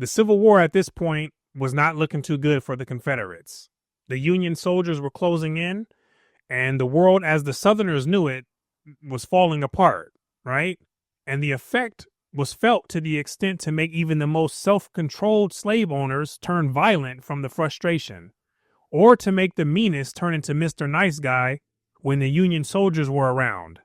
The Civil War at this point was not looking too good for the Confederates. The Union soldiers were closing in, and the world as the Southerners knew it was falling apart, right? And the effect was felt to the extent to make even the most self-controlled slave owners turn violent from the frustration, or to make the meanest turn into Mr. Nice Guy when the Union soldiers were around.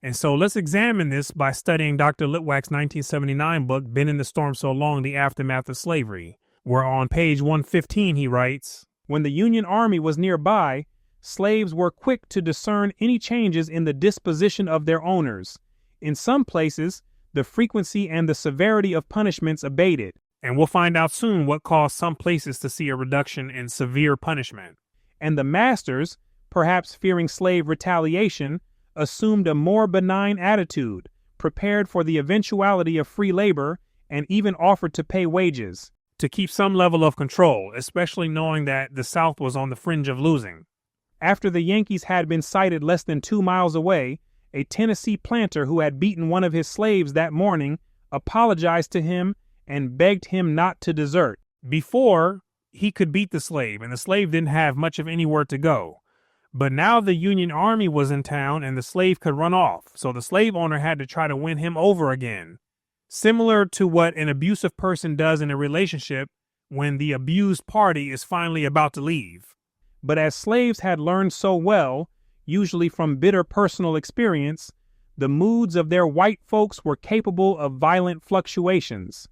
And so let's examine this by studying Dr. Litwack's 1979 book, Been in the Storm So Long, The Aftermath of Slavery, where on page 115 he writes, "When the Union Army was nearby, slaves were quick to discern any changes in the disposition of their owners. In some places, the frequency and the severity of punishments abated." And we'll find out soon what caused some places to see a reduction in severe punishment. "And the masters, perhaps fearing slave retaliation, assumed a more benign attitude, prepared for the eventuality of free labor, and even offered to pay wages," to keep some level of control, especially knowing that the South was on the fringe of losing. After the Yankees had been sighted less than 2 miles away, a Tennessee planter who had beaten one of his slaves that morning apologized to him and begged him not to desert. Before, he could beat the slave, and the slave didn't have much of anywhere to go. But now the Union Army was in town and the slave could run off, so the slave owner had to try to win him over again. Similar to what an abusive person does in a relationship when the abused party is finally about to leave. But as slaves had learned so well, usually from bitter personal experience, the moods of their white folks were capable of violent fluctuations.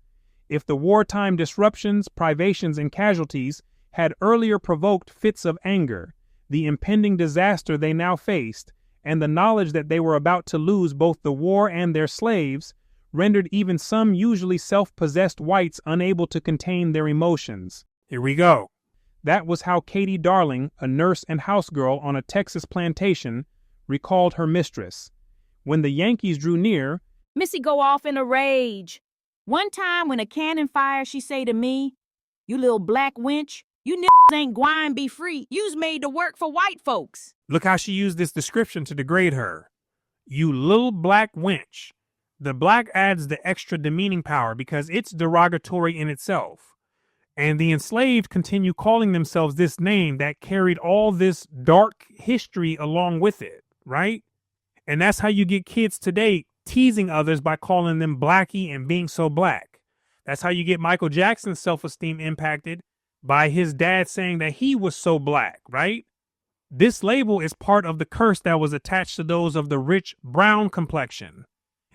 If the wartime disruptions, privations, and casualties had earlier provoked fits of anger, the impending disaster they now faced, and the knowledge that they were about to lose both the war and their slaves, rendered even some usually self-possessed whites unable to contain their emotions. Here we go. That was how Katie Darling, a nurse and housegirl on a Texas plantation, recalled her mistress. When the Yankees drew near, Missy go off in a rage. One time when a cannon fire, she say to me, "You little black wench, you niggas ain't gwine be free. You's made to work for white folks." Look how she used this description to degrade her. You little black wench. The black adds the extra demeaning power because it's derogatory in itself. And the enslaved continue calling themselves this name that carried all this dark history along with it, right? And that's how you get kids today teasing others by calling them blackie and being so black. That's how you get Michael Jackson's self-esteem impacted by his dad saying that he was so black, right? This label is part of the curse that was attached to those of the rich brown complexion.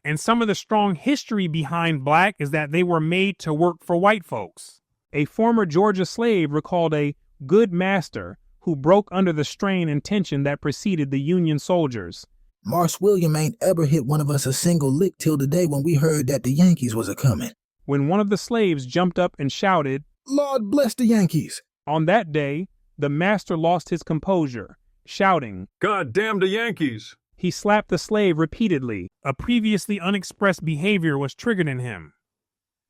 And some of the strong history behind black is that they were made to work for white folks. A former Georgia slave recalled a good master who broke under the strain and tension that preceded the Union soldiers. "Marse William ain't ever hit one of us a single lick till the day when we heard that the Yankees was a-comin'." When one of the slaves jumped up and shouted, "Lord bless the Yankees." On that day, the master lost his composure, shouting, "God damn the Yankees!" He slapped the slave repeatedly. A previously unexpressed behavior was triggered in him.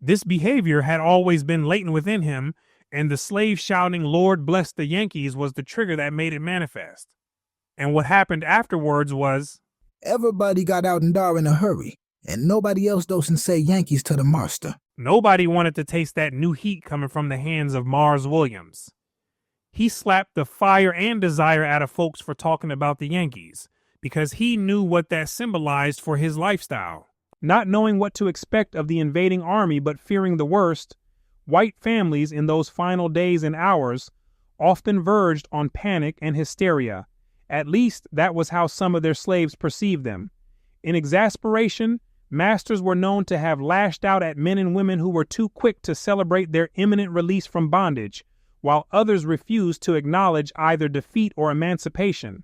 This behavior had always been latent within him, and the slave shouting, "Lord bless the Yankees," was the trigger that made it manifest. And what happened afterwards was, "Everybody got out in dar in a hurry, and nobody else doesn't say Yankees to the master." Nobody wanted to taste that new heat coming from the hands of Mars Williams. He slapped the fire and desire out of folks for talking about the Yankees, because he knew what that symbolized for his lifestyle. Not knowing what to expect of the invading army but fearing the worst, white families in those final days and hours often verged on panic and hysteria. At least that was how some of their slaves perceived them. In exasperation, masters were known to have lashed out at men and women who were too quick to celebrate their imminent release from bondage, while others refused to acknowledge either defeat or emancipation.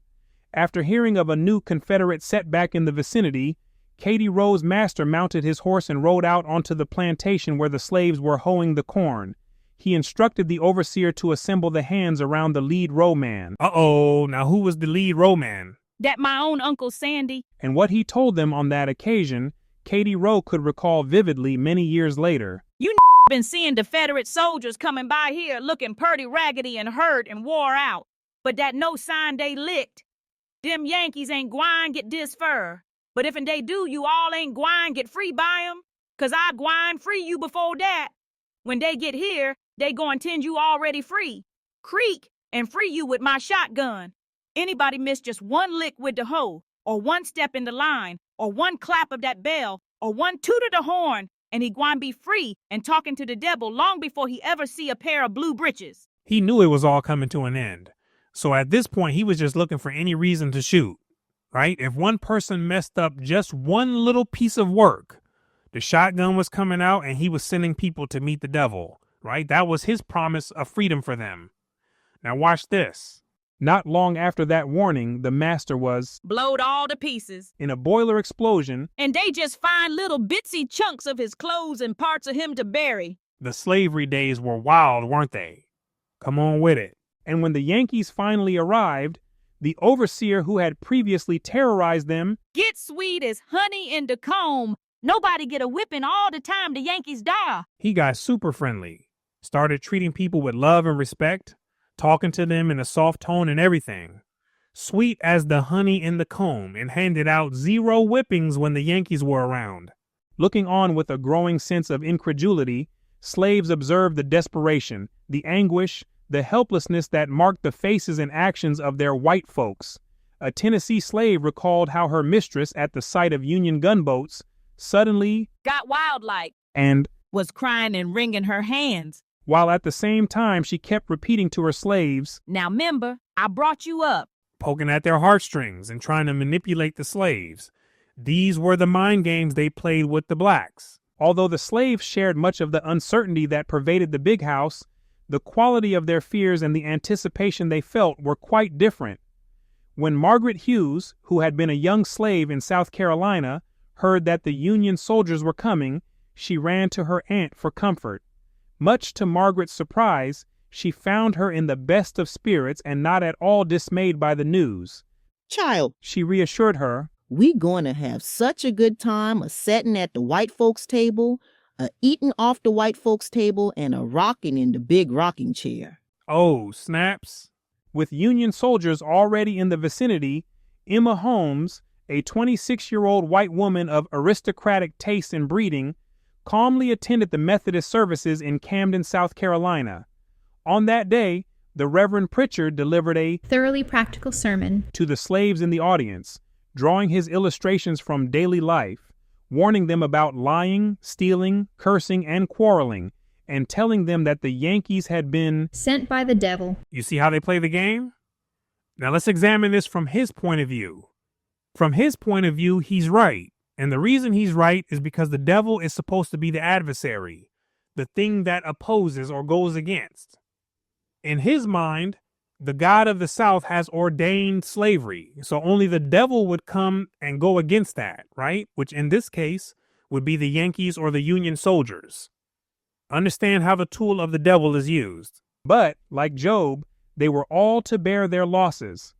After hearing of a new Confederate setback in the vicinity, Katie Rowe's master mounted his horse and rode out onto the plantation where the slaves were hoeing the corn. He instructed the overseer to assemble the hands around the lead row man. Uh-oh, now who was the lead row man? That my own Uncle Sandy. And what he told them on that occasion, Katie Rowe could recall vividly many years later. "You been seeing Confederate soldiers coming by here looking purty raggedy and hurt and wore out, but that no sign they licked. Them Yankees ain't gwine get dis fur. But if and they do, you all ain't gwine get free by 'em, 'cause I gwine free you before that." When they get here, they goin' tend you already free. Creek and free you with my shotgun. Anybody miss just one lick with the hoe, or one step in the line, or one clap of that bell, or one toot of the horn, and he gwine be free and talking to the devil long before he ever see a pair of blue breeches. He knew it was all coming to an end. So at this point, he was just looking for any reason to shoot, right? If one person messed up just one little piece of work, the shotgun was coming out and he was sending people to meet the devil, right? That was his promise of freedom for them. Now watch this. Not long after that warning, the master was blowed all to pieces in a boiler explosion, and they just find little bitsy chunks of his clothes and parts of him to bury. The slavery days were wild, weren't they? Come on with it. And when the Yankees finally arrived, the overseer who had previously terrorized them, get sweet as honey in the comb. Nobody get a whipping all the time the Yankees die. He got super friendly, started treating people with love and respect, talking to them in a soft tone and everything. Sweet as the honey in the comb, and handed out 0 whippings when the Yankees were around. Looking on with a growing sense of incredulity, slaves observed the desperation, the anguish, the helplessness that marked the faces and actions of their white folks. A Tennessee slave recalled how her mistress, at the sight of Union gunboats, suddenly got wild like and was crying and wringing her hands, while at the same time she kept repeating to her slaves, now member, I brought you up. Poking at their heartstrings and trying to manipulate the slaves. These were the mind games they played with the blacks. Although the slaves shared much of the uncertainty that pervaded the big house, the quality of their fears and the anticipation they felt were quite different. When Margaret Hughes, who had been a young slave in South Carolina, heard that the Union soldiers were coming, she ran to her aunt for comfort. Much to Margaret's surprise, she found her in the best of spirits and not at all dismayed by the news. Child, She reassured her, we going to have such a good time a-setting at the white folks' table, a-eating off the white folks' table, and a-rocking in the big rocking chair. oh, snaps. With Union soldiers already in the vicinity, Emma Holmes, a 26-year-old white woman of aristocratic taste and breeding, calmly attended the Methodist services in Camden, South Carolina. On that day, the Reverend Pritchard delivered a thoroughly practical sermon to the slaves in the audience, drawing his illustrations from daily life, warning them about lying, stealing, cursing, and quarreling, and telling them that the Yankees had been sent by the devil. You see how they play the game? Now let's examine this from his point of view. From his point of view, he's right. And the reason he's right is because the devil is supposed to be the adversary, the thing that opposes or goes against. In his mind, the God of the South has ordained slavery, so only the devil would come and go against that, right? Which in this case would be the Yankees or the Union soldiers. Understand how the tool of the devil is used. But, like Job, they were all to bear their losses.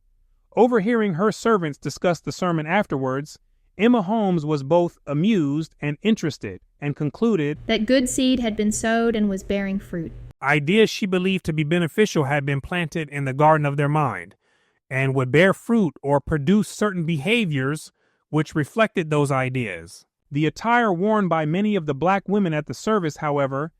Overhearing her servants discuss the sermon afterwards, Emma Holmes was both amused and interested, and concluded that good seed had been sowed and was bearing fruit. Ideas she believed to be beneficial had been planted in the garden of their mind, and would bear fruit or produce certain behaviors which reflected those ideas. The attire worn by many of the black women at the service, however,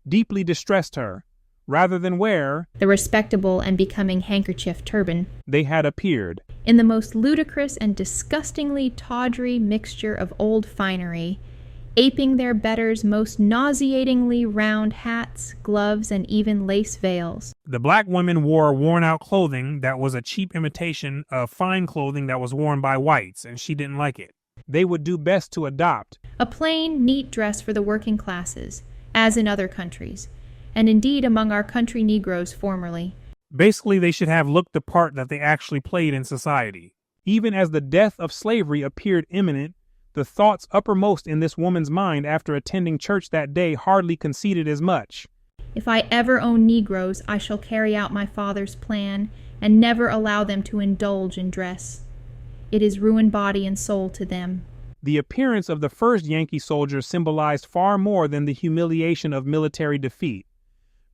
deeply distressed her. Rather than wear the respectable and becoming handkerchief turban, they had appeared in the most ludicrous and disgustingly tawdry mixture of old finery, aping their betters' most nauseatingly round hats, gloves, and even lace veils. The black women wore worn-out clothing that was a cheap imitation of fine clothing that was worn by whites, and she didn't like it. They would do best to adopt a plain, neat dress for the working classes, as in other countries, and indeed among our country Negroes formerly. Basically, they should have looked the part that they actually played in society. Even as the death of slavery appeared imminent, the thoughts uppermost in this woman's mind after attending church that day hardly conceded as much. If I ever own Negroes, I shall carry out my father's plan and never allow them to indulge in dress. It is ruin body and soul to them. The appearance of the first Yankee soldiers symbolized far more than the humiliation of military defeat.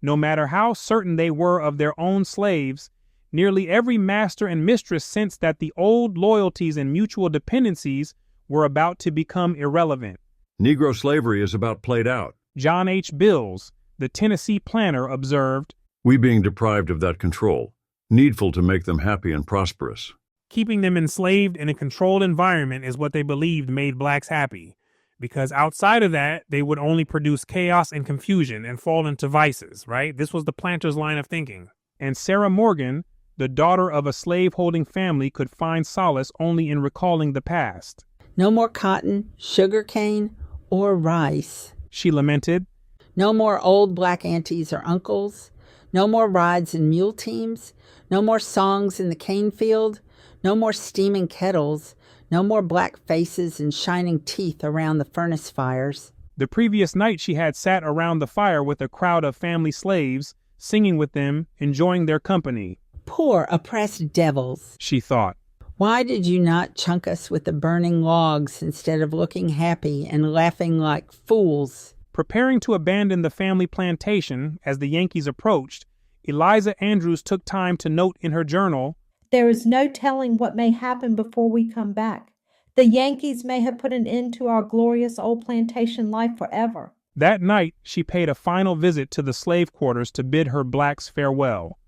No matter how certain they were of their own slaves, nearly every master and mistress sensed that the old loyalties and mutual dependencies were about to become irrelevant. Negro slavery is about played out. John H. Bills, the Tennessee planter observed, "We being deprived of that control, needful to make them happy and prosperous." keeping them enslaved in a controlled environment is what they believed made blacks happy, because outside of that, they would only produce chaos and confusion and fall into vices, right? This was the planter's line of thinking. And Sarah Morgan, the daughter of a slave-holding family, could find solace only in recalling the past. No more cotton, sugar cane, or rice. She lamented. No more old black aunties or uncles. No more rides in mule teams. No more songs in the cane field. No more steaming kettles. No more black faces and shining teeth around the furnace fires. The previous night she had sat around the fire with a crowd of family slaves, singing with them, enjoying their company. Poor oppressed devils, she thought. Why did you not chunk us with the burning logs instead of looking happy and laughing like fools? Preparing to abandon the family plantation as the Yankees approached, Eliza Andrews took time to note in her journal, "There is no telling what may happen before we come back. The Yankees may have put an end to our glorious old plantation life forever." That night, she paid a final visit to the slave quarters to bid her blacks farewell.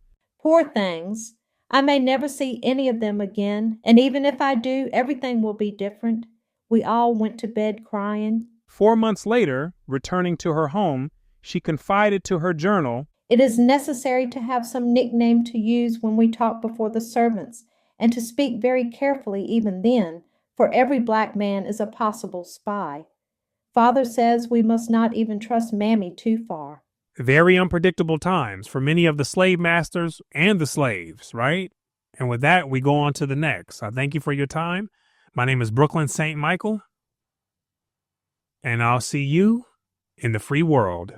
Poor things. I may never see any of them again, and even if I do, everything will be different. We all went to bed crying. 4 months later, returning to her home, she confided to her journal, "It is necessary to have some nickname to use when we talk before the servants, and to speak very carefully even then, for every black man is a possible spy. Father says we must not even trust Mammy too far." Very unpredictable times for many of the slave masters and the slaves, right? And with that, we go on to the next. I thank you for your time. My name is Brooklyn St. Michael, and I'll see you in the free world.